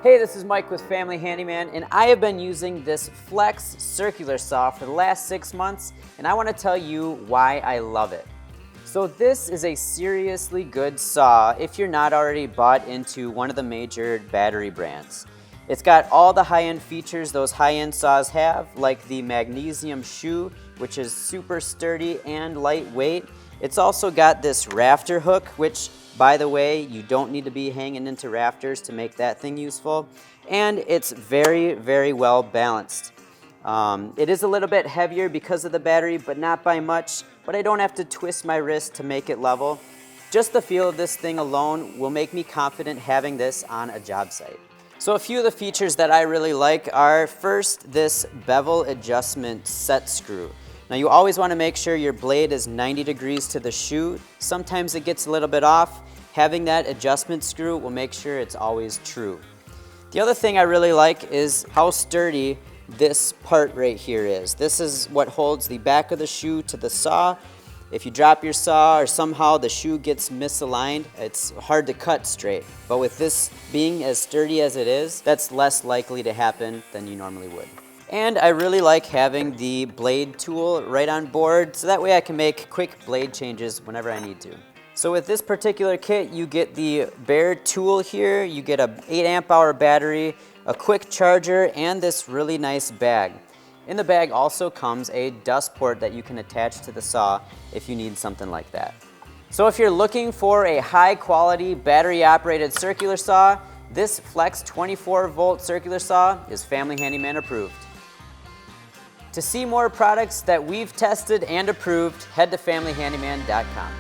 Hey, this is Mike with Family Handyman, and I have been using this Flex circular saw for the last 6 months, and I want to tell you why I love it. So this is a seriously good saw if you're not already bought into one of the major battery brands. It's got all the high-end features those high-end saws have, like the magnesium shoe, which is super sturdy and lightweight. It's also got this rafter hook, which, by the way, you don't need to be hanging into rafters to make that thing useful. And it's very, very well balanced. It is a little bit heavier because of the battery, but not by much. But I don't have to twist my wrist to make it level. Just the feel of this thing alone will make me confident having this on a job site. So a few of the features that I really like are, first, this bevel adjustment set screw. Now you always want to make sure your blade is 90 degrees to the shoe. Sometimes it gets a little bit off. Having that adjustment screw will make sure it's always true. The other thing I really like is how sturdy this part right here is. This is what holds the back of the shoe to the saw. If you drop your saw or somehow the shoe gets misaligned, it's hard to cut straight. But with this being as sturdy as it is, that's less likely to happen than you normally would. And I really like having the blade tool right on board, so that way I can make quick blade changes whenever I need to. So with this particular kit, you get the bare tool here, you get a 8 amp hour battery, a quick charger, and this really nice bag. In the bag also comes a dust port that you can attach to the saw if you need something like that. So if you're looking for a high quality battery operated circular saw, this Flex 24 volt circular saw is Family Handyman approved. To see more products that we've tested and approved, head to familyhandyman.com.